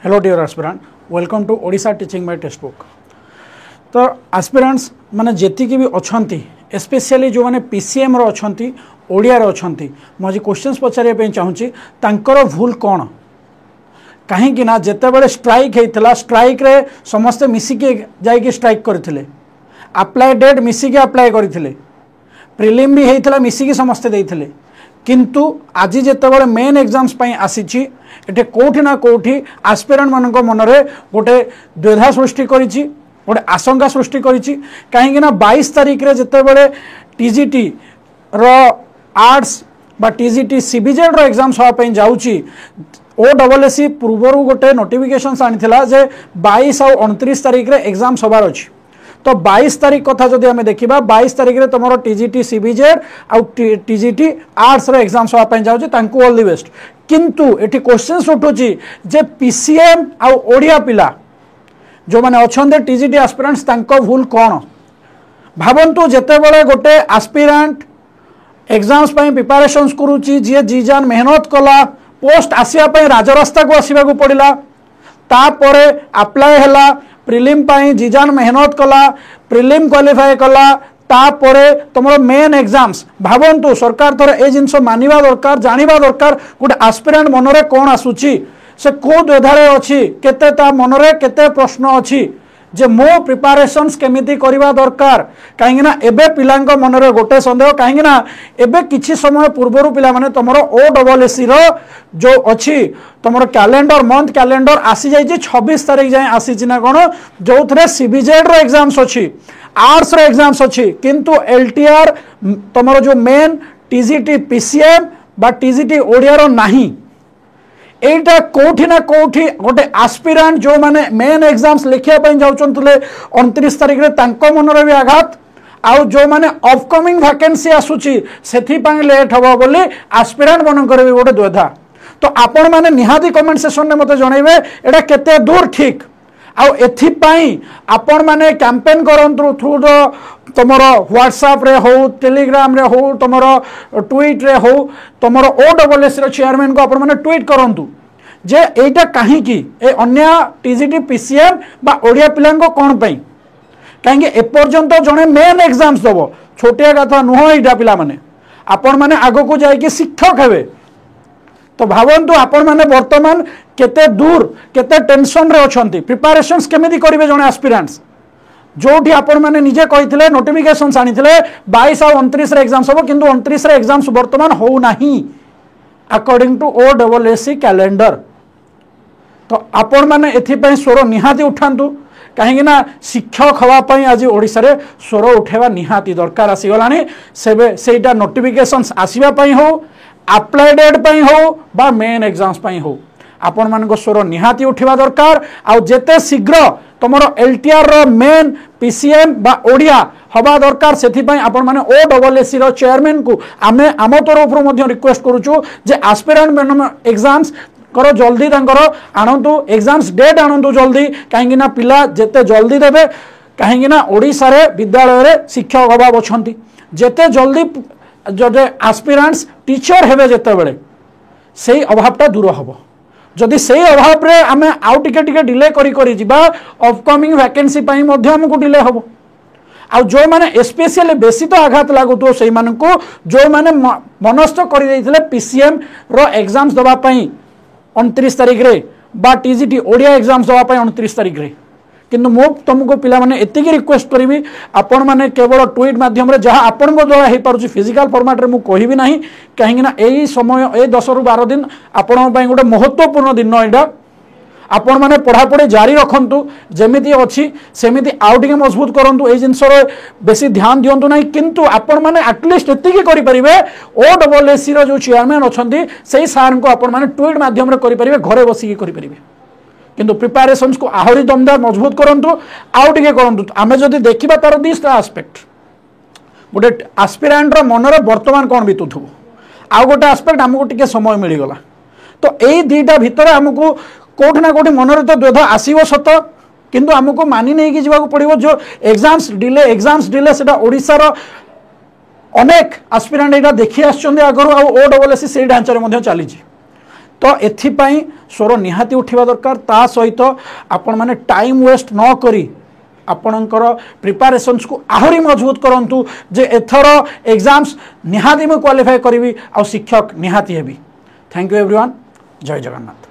Hello dear aspirant, welcome to Odisha Teaching by Textbook। तो aspirants माने जेति की भी अच्छी स्पेशली जो माने PCM रो अच्छी ओडिया रो अच्छी मुझे क्वेश्चंस पचारे पे चाहूँगी तांकर भूल कौन कहीं ना जिते बड़े स्ट्राइक होता स्ट्राइक रे समस्ते मिसिके जाइए स्ट्राइक करते अप्लाई डेट मिसिके अप्लाई करते प्रिलिम भी होता मिसिके समस्ते देते किंतु आज जिते मेन एग्जाम्स आसी एटे कोठी ना कोठी आस्पिरेंट मानक मनरे गोटे द्विधा सृष्टि करिछि गोटे आशंका सृष्टि करिछि कहीं ना 22 तारीख रे जिते बड़े टीजीटी रो आर्ट्स बा टीजीटी सीबीजेड रो एग्जाम्स होआ जाउछि ओडब्ल्यूएससी पूर्वर गोटे नोटिफिकेशन आनी जे 22 और 29 तारीख रे एग्जाम्स होबार अछि तो 22 तारीख कथा जदि आमे देखिबा 22 तारीख रे तमरो टीजीटी सीबीजेड आउ टीजीटी आर्ट्स रो एग्जाम्स होआ जाउछि तांकु ऑल द बेस्ट किंतु एटी क्वेश्चन उठुची जे पीसीएम आउ ओडिया पिला जो माने अछंदे टीजीटी एस्पिरेंट्स तांको भूल कौन भावंतु जेते बळे गोटे एस्पिरेंट एग्जाम्स पई प्रिपरेशंस करूची जे जी जान मेहनत कला पोस्ट आसिया पई राजरास्ता को आसीबा को पड़िला तापरे अप्लाई हला प्रिलिम पई जी जान मेहनत कला प्रिलिम क्वालिफाई कला तापरे तुम मेन एग्जाम्स भावंतु सरकार थोड़ा ए जिनस मानिबा दरकार जानिबा दरकार गोटे एस्पिरेंट मनरे कौन आसुची से को द्विधारे अच्छी केते ता मनरे केते प्रश्न अच्छी जे मो प्रिपरेशंस केमिति करिबा दरकार कहीं ना एबे पिलांग मनरे गोटे संदेह कहीं ना एबे किछि समय पूर्वरु पिला माने तमरो ओडब्ल्यूएससी रो जो अच्छी तुम कैलेंडर मंथ कैलेंडर आसी जाइए 26 तारीख जाए आसी ना कौन जो थे सीबीजेड रो एग्जाम्स अच्छी आर्ट्स रो एग्जाम्स अच्छी किंतु एलटीआर तुम जो मेन टीजीटी पीसीएम बा टीजीटी ओडिया रो नाही एटा कोठी ना कोठी गोटे एस्पिरेंट जो माने मेन एग्जाम्स लिखिया पई जाउचंतले 29 तारीख रे तांको मनरे भी आघात आउ जो माने अपकमिंग वैकेंसी आसुची सेथि पई लेट हबो बोली एस्पिरेंट मनकर भी गोटे द्विधा तो आपण माने निहाती कमेंट सेक्शन में मते जणाइबे एटा केते दूर ठीक आउ एथि पई आपण माने कैंपेन करंतु थ्रू द तमरो व्हाट्सएप रे हो टेलीग्राम रे हो तमरो ट्वीट रे हो तमरो ओडब्ल्यूएससी रो चेयरमैन को आपण माने ट्वीट करंतु जे एटा काहे की ए अन्य टीजीटी पीसीएम बा ओडिया पिलांको कोन पई काहे ए पर्यंत जणे मेन एग्जाम्स दबो छोटिया कथा नुह एटा पिला माने आपण माने आगो को जाय कि शिक्षक हेबे तो भावंतु आपण माने वर्तमान केते दूर केते टेंशन रे अछंती प्रिपरेशंस केमिति करिवे जणे एस्पिरेंट्स जोठी आपण माने निजे कहिथिले नोटिफिकेशंस आनिथिले 22 और 29 रे एग्जाम्स हो किंतु 29 रे एग्जाम्स वर्तमान हो नाही अकॉर्डिंग टू ओडब्ल्यूएससी कैलेंडर तो आपण माने एथि पई स्वर निहाती उठांतु कहीं ना शिक्षक हवाई आज ओडिशा रे स्वर उठेवा निहाती दरकार आसी गलानी सेबे सेटा नोटिफिकेशंस आसीबा पई हो अप्लाई डेट पई हो बा मेन एग्जाम्स पई हो आपण मान स्वर निहाती उठा दरकार आउ जेते शीघ्र तुमर एलटीआर रो मेन पीसीएम बा ओडिया हवा दरकार सेथि पई आपण माने ओडब्ल्यूएससी रो चेयरमैन को आमे आम तरफ रो रिक्वेस्ट करूछु जे एस्पिरेंट एग्जाम्स करो जल्दी तांकर आणंतु एग्जाम्स डेट आणंतु जल्दी कहीं ना पिला जेते जल्दी देबे कहीं ना ओडिशा रे विद्यालय रे शिक्षक अभाव अछंती जेते जल्दी जदे एस्पिरेंट्स टीचर हेबे जेते बेले सेही अभावटा दूर हबो जदि सेही अभाव रे आमे आउ टिके डिले करी जिबा अपकमिंग वैकेंसी पई मध्ये हमकु डिले हबो आ जो माने स्पेशली बेसी तो आघात लागुतो सेही मानकु जो माने मनस्थ करि दैथिले पीसीएम रो एग्जाम्स दबा पई 29 तारीख रे बा टीजीटी ओडिया एग्जाम्स दबा पई 29 तारीख रे किंतु मो तुमको पिला माने एतिकी रिक्वेस्ट करी आपण माने केवल ट्वीट माध्यम रे जहां आपण द्वारा हे पारुची फिजिकल फॉर्मेट रे मु कहिबी नाही कहीं ना एई समय ए 10 रु 12 दिन आपण पई गोटे महत्वपूर्ण दिन एटा आपण माने पढ़ापढ़ी जारी रखंतु जेमिति अछि सेमिति आउ टिके मजबूत करंतु ए जिंस रो बेसी ध्यान दियंतु नाही किंतु आपण माने एटलीस्ट एतिकी करि परिबे ओडब्ल्यूएससी रो जो चेयरमैन अछंती सेही सार को आपण माने ट्वीट माध्यम रे करि परिबे घरे बसी करि परिबे किंतु प्रिपरेशंस को आहरी दमदार मजबूत करंतु आउ टिके करंतु आमे जदि देखिबा तार दिसटा एस्पेक्ट गोटे एस्पिरेंट रो मनरे वर्तमान कोन बितुथु आउ गोटे एस्पेक्ट हमको टिके समय मिली गला तो एई दीटा भितर हमको कोठी ना कोठी मनरे तो द्वैध आसीबो सत किंतु हमको मानि नै कि जिबा को पड़िबो जो एग्जाम्स डिले सेटा ओडिसा रो अनेक एस्पिरेंट एटा देखि आछछन्ते आगरो आ ओडब्ल्यूएससी सेही ढांचारे मध्ये चलीछि तो एथिपाई स्वर निहाती उठिबा दरकार ता सहित आपण माने टाइम वेस्ट न करी आपणकर प्रिपरेशंस को आहरी मजबूत करंतु जे एथर एग्जाम्स निहाती में क्वालिफाई करी आ शिक्षक निहाती हेबी। Thank you everyone. जय जगन्नाथ।